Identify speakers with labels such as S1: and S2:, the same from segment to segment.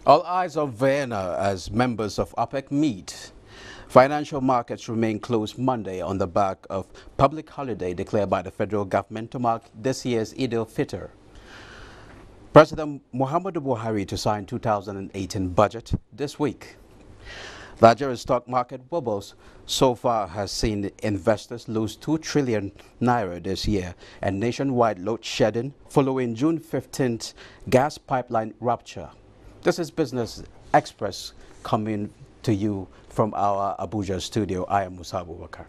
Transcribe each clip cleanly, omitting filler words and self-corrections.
S1: All eyes on Vienna as members of OPEC meet. Financial markets remain closed Monday on the back of public holiday declared by the federal government to mark this year's Eid al-Fitr. President Muhammadu Buhari to sign 2018 budget this week. Nigerian stock market wobbles so far has seen investors lose 2 trillion naira this year, and nationwide load shedding following June 15th gas pipeline rupture. This is Business Express coming to you from our Abuja studio. I am Musa Abubakar.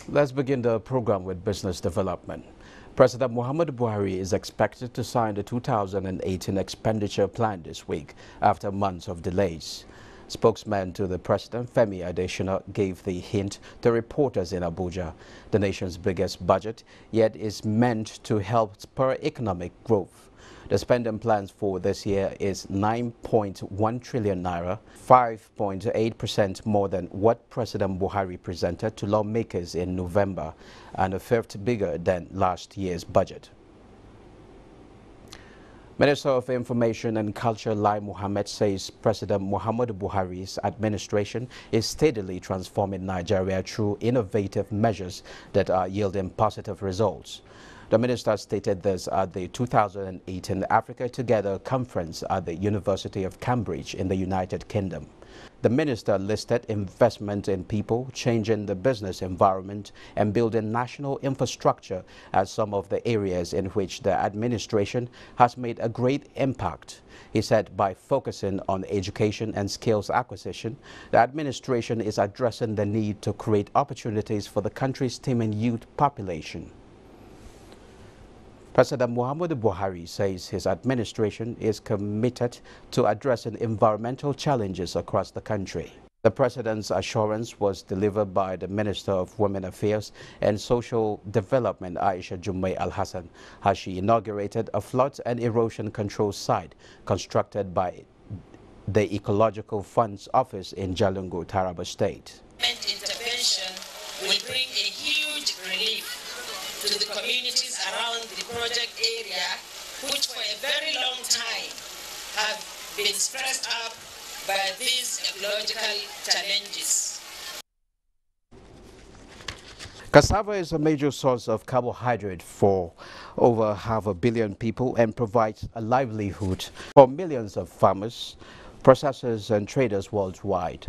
S1: Let's begin the program with business development. President Muhammadu Buhari is expected to sign the 2018 expenditure plan this week after months of delays. Spokesman to the president, Femi Adesina, gave the hint to reporters in Abuja. The nation's biggest budget, yet is meant to help spur economic growth. The spending plans for this year is 9.1 trillion naira, 5.8% more than what President Buhari presented to lawmakers in November, and a fifth bigger than last year's budget. Minister of Information and Culture Lai Mohammed says President Muhammadu Buhari's administration is steadily transforming Nigeria through innovative measures that are yielding positive results. The minister stated this at the 2018 Africa Together conference at the University of Cambridge in the United Kingdom. The minister listed investment in people, changing the business environment, and building national infrastructure as some of the areas in which the administration has made a great impact. He said by focusing on education and skills acquisition, the administration is addressing the need to create opportunities for the country's teeming youth population. President Muhammadu Buhari says his administration is committed to addressing environmental challenges across the country. The president's assurance was delivered by the Minister of Women Affairs and Social Development, Aisha Jummai Al-Hassan, as she inaugurated a flood and erosion control site constructed by the Ecological Funds Office in Jalingo, Taraba State.
S2: Intervention will bring a huge relief to the communities around the project area, which for a very long time have been stressed up by these ecological challenges.
S1: Cassava is a major source of carbohydrate for over 500 million people and provides a livelihood for millions of farmers, processors and traders worldwide.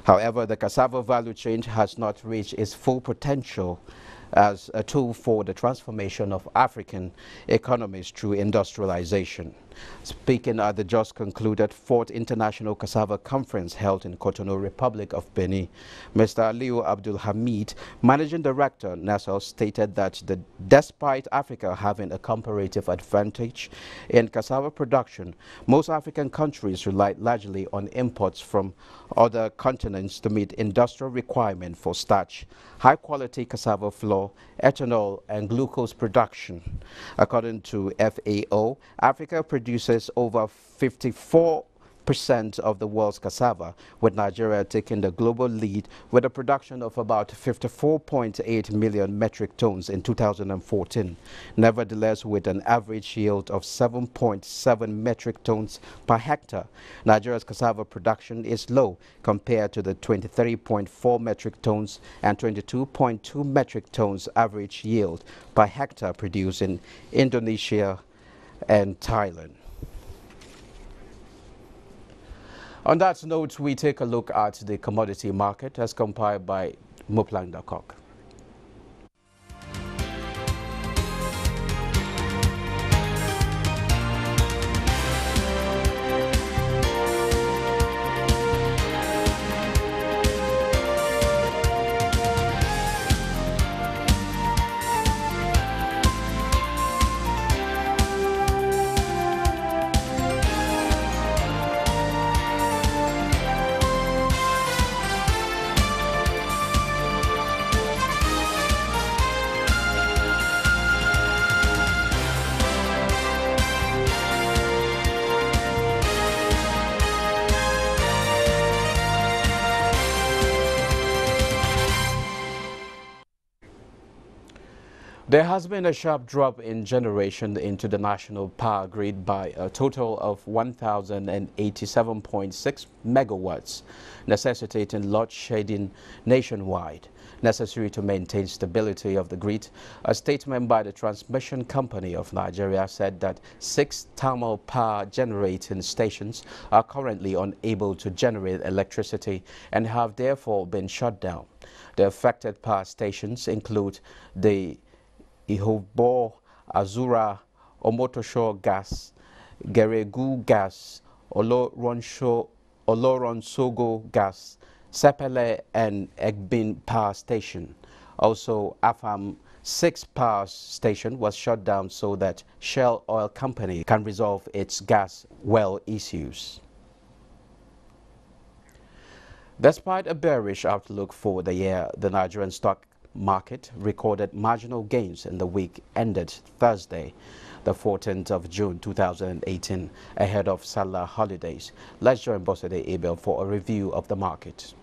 S1: However, the cassava value chain has not reached its full potential as a tool for the transformation of African economies through industrialization. Speaking at the just concluded 4th International Cassava Conference held in Cotonou, Republic of Benin, Mr. Aliu Abdul Hamid, Managing Director, NASL, stated that despite Africa having a comparative advantage in cassava production, most African countries rely largely on imports from other continents to meet industrial requirements for starch, high-quality cassava flour, ethanol, and glucose production. According to FAO, Africa produces over 54% of the world's cassava, with Nigeria taking the global lead with a production of about 54.8 million metric tons in 2014. Nevertheless, with an average yield of 7.7 metric tons per hectare, Nigeria's cassava production is low compared to the 23.4 metric tons and 22.2 metric tons average yield per hectare produced in Indonesia and Thailand. On that note, we take a look at the commodity market as compiled by Muplang Dakok. There has been a sharp drop in generation into the national power grid by a total of 1,087.6 megawatts, necessitating load shedding nationwide. Necessary to maintain stability of the grid, a statement by the Transmission Company of Nigeria said that 6 thermal power generating stations are currently unable to generate electricity and have therefore been shut down. The affected power stations include the Ihobor, Azura, Omotosho Gas, Geregu Gas, Oloronsogo Gas, Sepele and Egbin Power Station. Also, Afam 6 power station was shut down so that Shell Oil Company can resolve its gas well issues. Despite a bearish outlook for the year, the Nigerian stock market recorded marginal gains in the week ended Thursday, the 14th of June 2018, ahead of Salah holidays. Let's join Bosede Abel for a review of the market.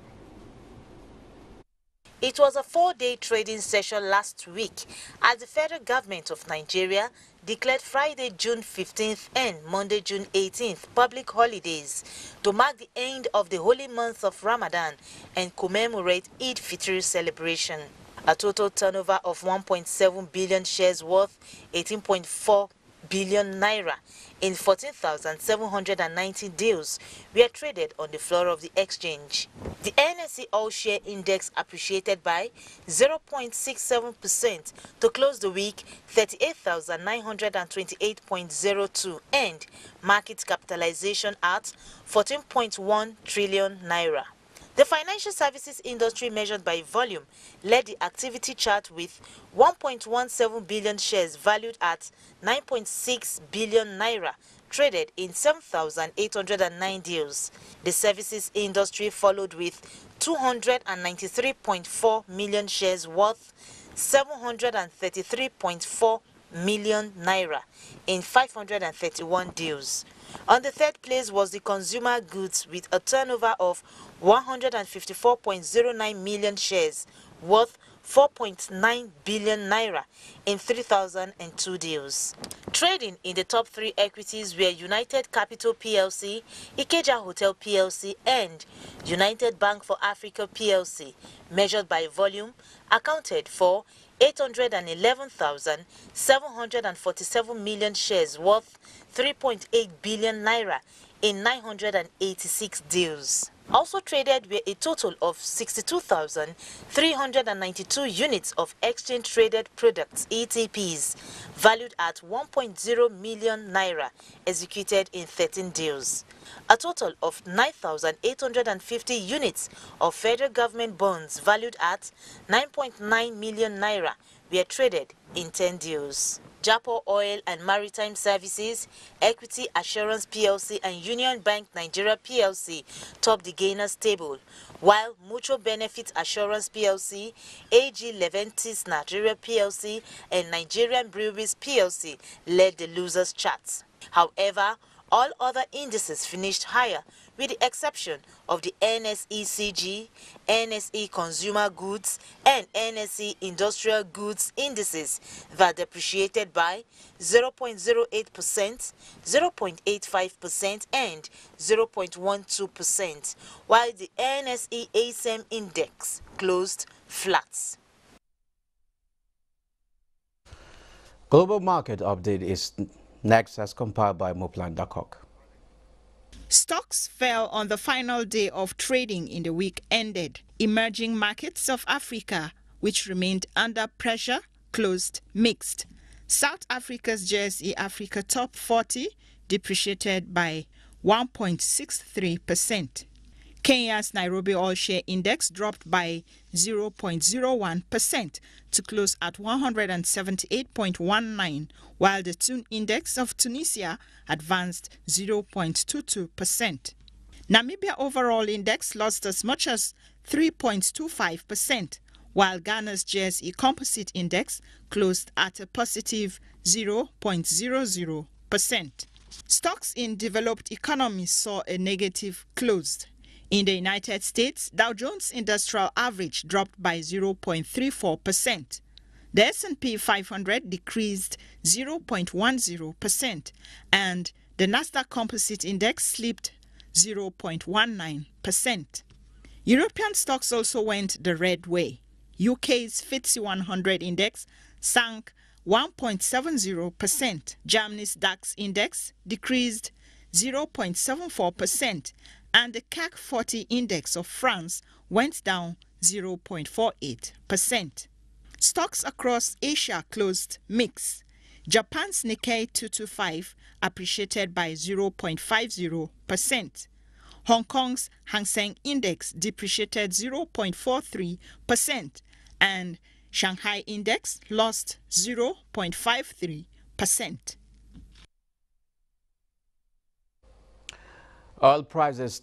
S3: It was a 4-day trading session last week as the federal government of Nigeria declared Friday, June 15th and Monday, June 18th public holidays to mark the end of the holy month of Ramadan and commemorate Eid Fitr celebration. A total turnover of 1.7 billion shares worth 18.4 billion naira in 14,790 deals were traded on the floor of the exchange. The NSE All-Share Index appreciated by 0.67% to close the week 38,928.02 and market capitalization at 14.1 trillion naira. The financial services industry measured by volume led the activity chart with 1.17 billion shares valued at 9.6 billion naira traded in 7,809 deals. The services industry followed with 293.4 million shares worth 733.4 million naira in 531 deals. On the third place was the consumer goods with a turnover of 154.09 million shares worth 4.9 billion naira in 3,002 deals. Trading in the top 3 equities were United Capital PLC, Ikeja Hotel PLC and United Bank for Africa PLC, measured by volume, accounted for 811,747 million shares worth 3.8 billion naira in 986 deals. Also traded were a total of 62,392 units of exchange-traded products, ETPs, valued at 1.0 million naira, executed in 13 deals. A total of 9,850 units of federal government bonds valued at 9.9 million naira were traded in 10 deals. Japo Oil and Maritime Services, Equity Assurance PLC and Union Bank Nigeria PLC topped the gainers table, while Mutual Benefit Assurance PLC, AG Leventis Nigeria PLC and Nigerian Breweries PLC led the losers charts. However, all other indices finished higher with the exception of the NSE-CG, NSE Consumer Goods and NSE Industrial Goods indices that depreciated by 0.08%, 0.85% and 0.12%, while the NSE ASM index closed flat.
S1: Global market update is next as compiled by Moplan Dakok.
S4: Stocks fell on the final day of trading in the week ended. Emerging markets of Africa, which remained under pressure, closed mixed. South Africa's JSE Africa Top 40 depreciated by 1.63%. Kenya's Nairobi All-Share Index dropped by 0.01% to close at 178.19, while the Tun Index of Tunisia advanced 0.22%. Namibia Overall Index lost as much as 3.25%, while Ghana's JSE Composite Index closed at a positive 0.00%. Stocks in developed economies saw a negative close. In the United States, Dow Jones Industrial Average dropped by 0.34%. The S&P 500 decreased 0.10% and the Nasdaq Composite Index slipped 0.19%. European stocks also went the red way. UK's FTSE 100 index sank 1.70%. Germany's DAX index decreased 0.74%, and the CAC 40 index of France went down 0.48%. Stocks across Asia closed mixed. Japan's Nikkei 225 appreciated by 0.50%. Hong Kong's Hang Seng Index depreciated 0.43%, and Shanghai Index lost 0.53%.
S1: Oil prices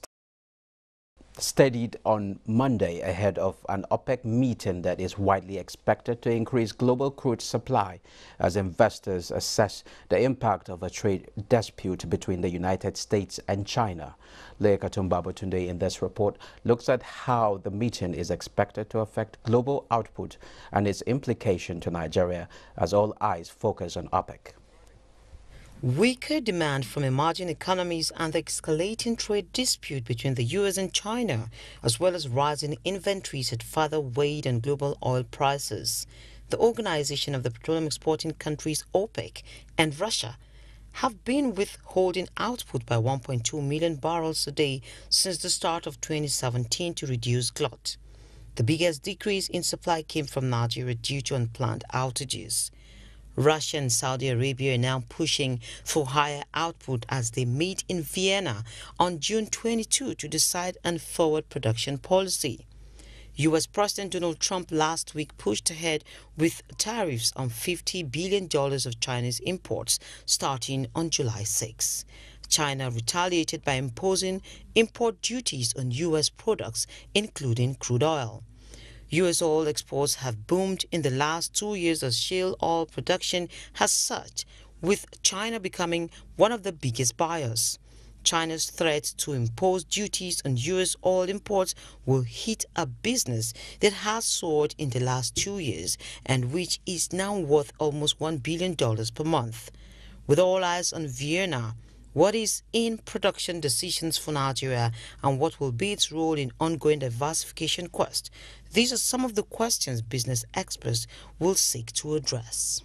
S1: steadied on Monday ahead of an OPEC meeting that is widely expected to increase global crude supply as investors assess the impact of a trade dispute between the United States and China. Leah Katumbabatunde in this report looks at how the meeting is expected to affect global output and its implication to Nigeria as all eyes focus on OPEC.
S5: Weaker demand from emerging economies and the escalating trade dispute between the US and China, as well as rising inventories, had further weighed on global oil prices. The Organization of the Petroleum Exporting Countries, OPEC, and Russia have been withholding output by 1.2 million barrels a day since the start of 2017 to reduce glut. The biggest decrease in supply came from Nigeria due to unplanned outages. Russia and Saudi Arabia are now pushing for higher output as they meet in Vienna on June 22 to decide on forward production policy. U.S. President Donald Trump last week pushed ahead with tariffs on $50 billion of Chinese imports starting on July 6. China retaliated by imposing import duties on U.S. products, including crude oil. U.S. oil exports have boomed in the last 2 years as shale oil production has surged, with China becoming one of the biggest buyers. China's threat to impose duties on U.S. oil imports will hit a business that has soared in the last 2 years and which is now worth almost $1 billion per month. With all eyes on Vienna, what is in production decisions for Nigeria and what will be its role in ongoing diversification quest? These are some of the questions business experts will seek to address.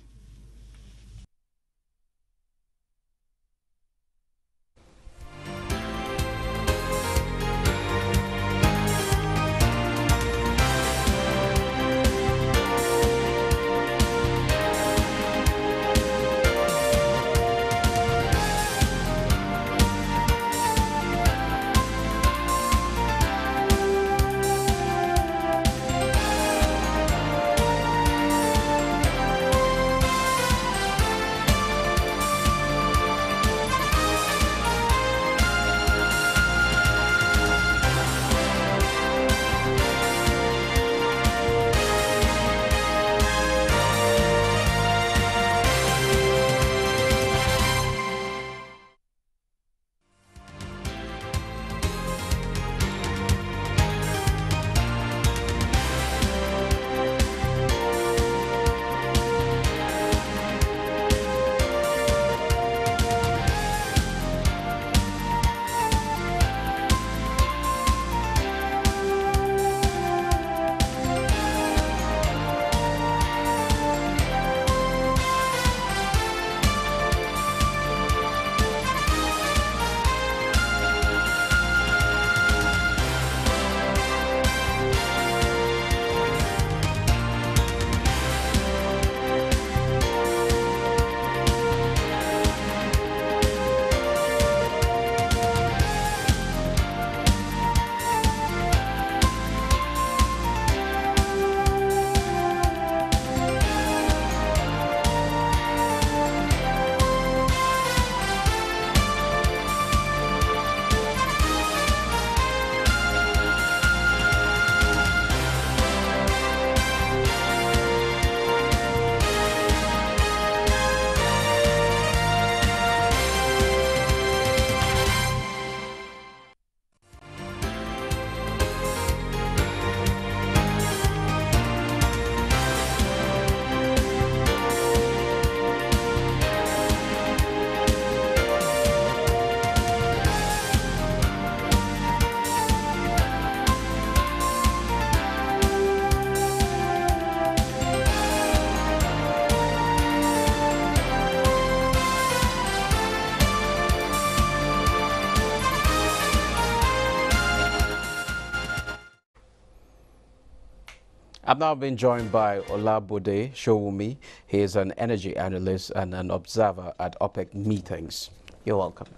S1: I've now been joined by Olabode Showumi. He is an energy analyst and an observer at OPEC meetings. You're welcome.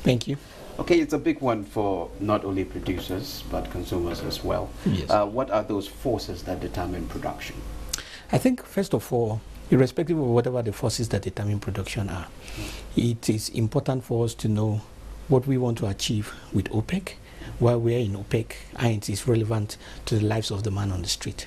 S6: Thank you.
S1: Okay, it's a big one for not only producers but consumers as well.
S6: Yes.
S1: What are those forces that determine production?
S6: I think, first of all, irrespective of whatever the forces that determine production are, it is important for us to know what we want to achieve with OPEC, while we're in OPEC, and it is relevant to the lives of the man on the street.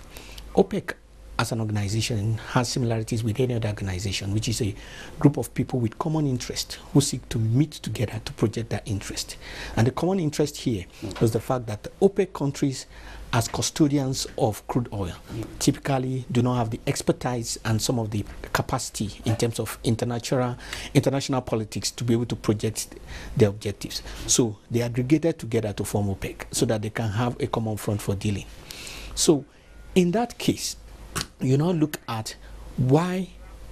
S6: OPEC as an organization has similarities with any other organization, which is a group of people with common interest who seek to meet together to project their interest. And the common interest here is the fact that the OPEC countries, as custodians of crude oil, typically do not have the expertise and some of the capacity in terms of international politics to be able to project their objectives. So they aggregated together to form OPEC so that they can have a common front for dealing. So in that case, you now look at why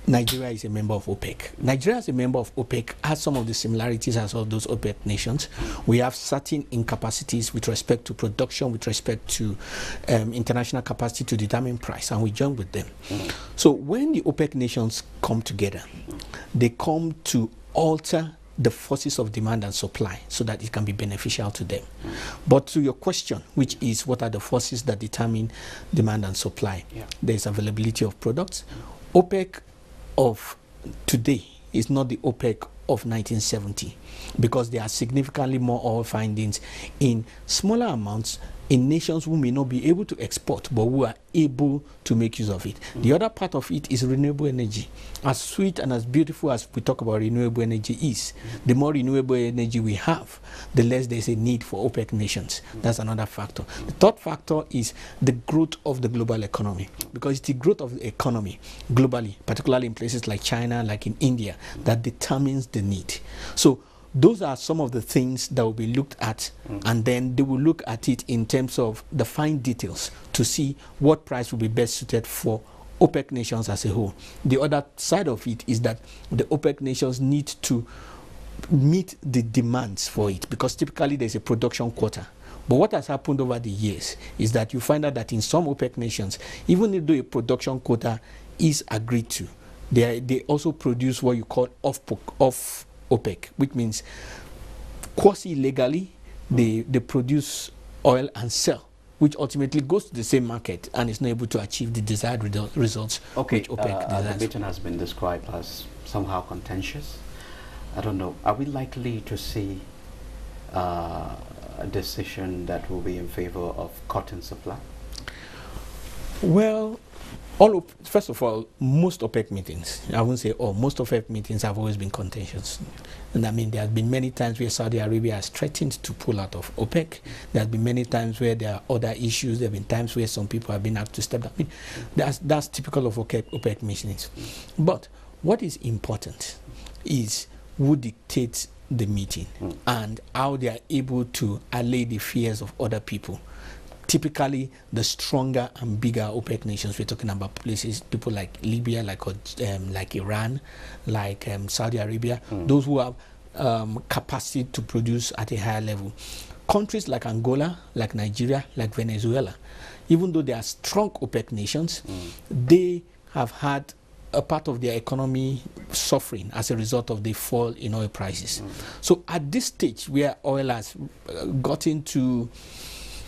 S6: Nigeria is a member of OPEC. Nigeria as a member of OPEC has some of the similarities as all those OPEC nations. We have certain incapacities with respect to production, with respect to international capacity to determine price, and we join with them. So when the OPEC nations come together, they come to alter the forces of demand and supply so that it can be beneficial to them. But to your question, which is what are the forces that determine demand and supply? There's availability of products. OPEC of today is not the OPEC of 1970 because there are significantly more oil findings in smaller amounts in nations who may not be able to export but who are able to make use of it. The other part of it is renewable energy. As sweet and as beautiful as we talk about renewable energy is, the more renewable energy we have, the less there's a need for OPEC nations. That's another factor. The third factor is the growth of the global economy, because it's the growth of the economy globally, particularly in places like China, like in India, that determines the need. So those are some of the things that will be looked at, and then they will look at it in terms of the fine details to see what price will be best suited for OPEC nations as a whole. The other side of it is that the OPEC nations need to meet the demands for it, because typically there's a production quota. But what has happened over the years is that you find out that in some OPEC nations, even if a production quota is agreed to, they also produce what you call off OPEC, which means quasi-legally they produce oil and sell, which ultimately goes to the same market and is not able to achieve the desired results.
S1: Okay,
S6: which OPEC desires.
S1: the meeting has been described as somehow contentious. I don't know, are we likely to see a decision that will be in favor of cotton supply?
S6: Well, first of all, most OPEC meetings, I won't say all, most OPEC meetings have always been contentious. And I mean, there have been many times where Saudi Arabia has threatened to pull out of OPEC. There have been many times where there are other issues. There have been times where some people have been asked to step down. I mean, that's typical of OPEC meetings. But what is important is who dictates the meeting and how they are able to allay the fears of other people. Typically, the stronger and bigger OPEC nations, we're talking about places, people like Libya, like Iran, like Saudi Arabia, those who have capacity to produce at a higher level. Countries like Angola, like Nigeria, like Venezuela, even though they are strong OPEC nations, they have had a part of their economy suffering as a result of the fall in oil prices. So at this stage where oil has gotten to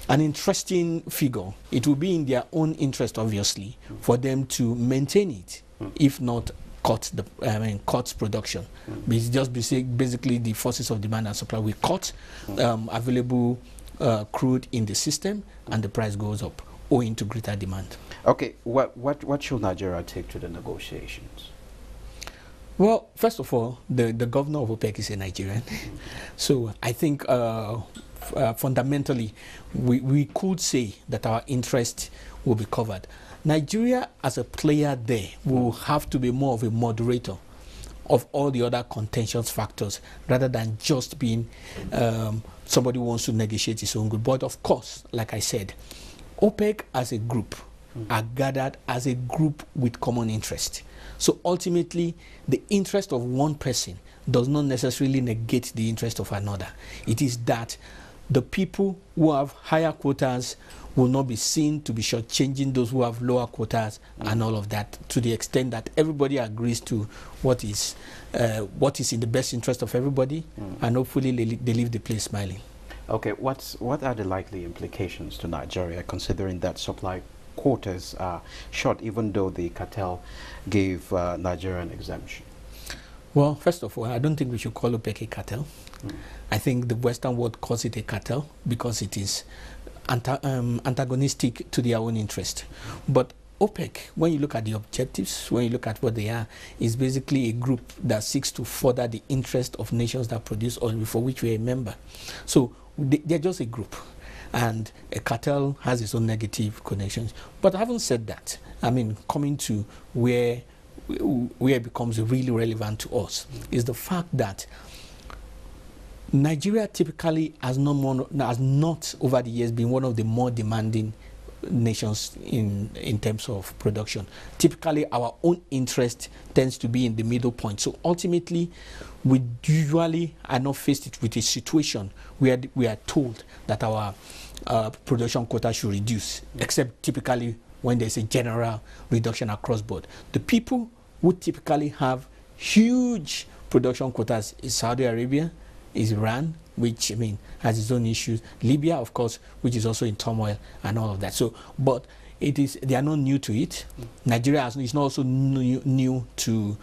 S6: an interesting figure, it will be in their own interest, obviously, for them to maintain it, if not cut production. It's just basically the forces of demand and supply. We cut available crude in the system, and the price goes up owing to greater demand.
S1: Okay, what should Nigeria take to the negotiations?
S6: Well, first of all, the governor of OPEC is a Nigerian. So I think fundamentally, we could say that our interest will be covered. Nigeria as a player there will have to be more of a moderator of all the other contentious factors rather than just being somebody who wants to negotiate his own good. But of course, like I said, OPEC as a group are gathered as a group with common interest. So ultimately, the interest of one person does not necessarily negate the interest of another. It is that the people who have higher quotas will not be seen to be shortchanging those who have lower quotas and all of that, to the extent that everybody agrees to what is in the best interest of everybody, and hopefully they leave the place smiling.
S1: Okay, what are the likely implications to Nigeria, considering that supply quotas are short, even though the cartel gave Nigeria an exemption?
S6: Well, first of all, I don't think we should call OPEC a cartel. I think the Western world calls it a cartel because it is antagonistic to their own interest. But OPEC, when you look at the objectives, when you look at what they are, is basically a group that seeks to further the interest of nations that produce oil, for which we are a member. So they're just a group. And a cartel has its own negative connections. But having said that, I mean, coming to where it becomes really relevant to us is the fact that Nigeria typically has not over the years been one of the more demanding nations in terms of production. Typically, our own interest tends to be in the middle point. So ultimately, we usually are not faced with a situation where we are told that our production quota should reduce, except typically when there's a general reduction across board. The people who typically have huge production quotas is Saudi Arabia, is Iran, which, I mean, has its own issues. Libya, of course, which is also in turmoil and all of that. So, but they are not new to it. Nigeria is not also new to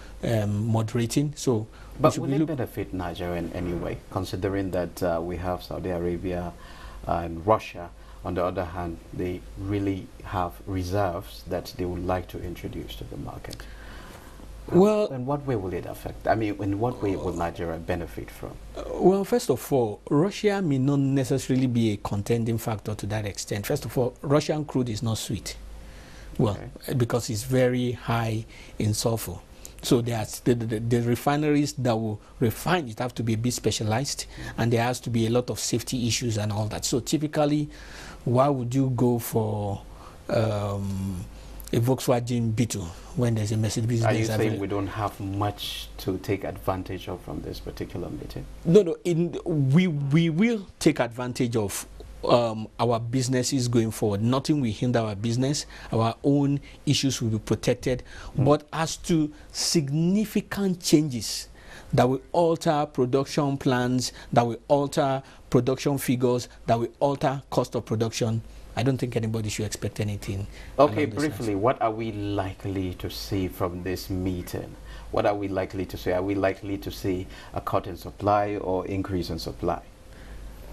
S6: moderating. So,
S1: but will it benefit Nigeria in any way, considering that we have Saudi Arabia and Russia? On the other hand, they really have reserves that they would like to introduce to the market.
S6: Well,
S1: in what way will it affect? I mean, in what way will Nigeria benefit from?
S6: Well, first of all, Russia may not necessarily be a contending factor to that extent. First of all, Russian crude is not sweet. Well, because it's very high in sulfur. So there's the refineries that will refine it have to be a bit specialized, and there has to be a lot of safety issues and all that. So typically, why would you go for a Volkswagen Beetle when there's a Mercedes-Benz?
S1: Are you saying we don't have much to take advantage of from this particular meeting?
S6: No. We will take advantage of our businesses going forward. Nothing will hinder our business. Our own issues will be protected. But as to significant changes that will alter production plans, that will alter production figures, that will alter cost of production, I don't think anybody should expect anything.
S1: Okay, briefly, what are we likely to see from this meeting? What are we likely to see? Are we likely to see a cut in supply or increase in supply?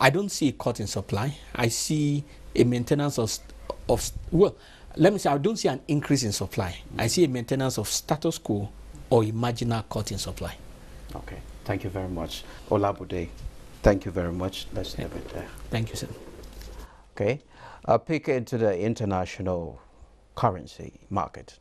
S6: I don't see a cut in supply. I see a maintenance of well, let me say, I don't see an increase in supply. I see a maintenance of status quo or a marginal cut in supply.
S1: Okay, thank you very much. Olabude, thank you very much. Let's leave it there.
S6: Thank you, sir.
S1: Okay, a peek into the international currency market.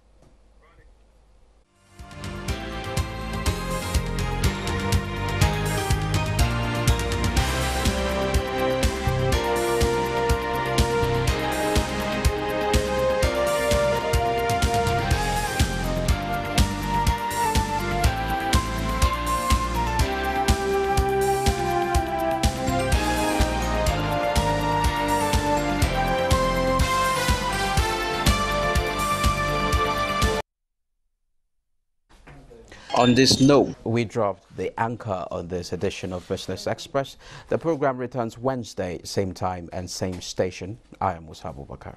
S1: On this note, we dropped the anchor on this edition of Business Express. The program returns Wednesday, same time and same station. I am Musa Abubakar.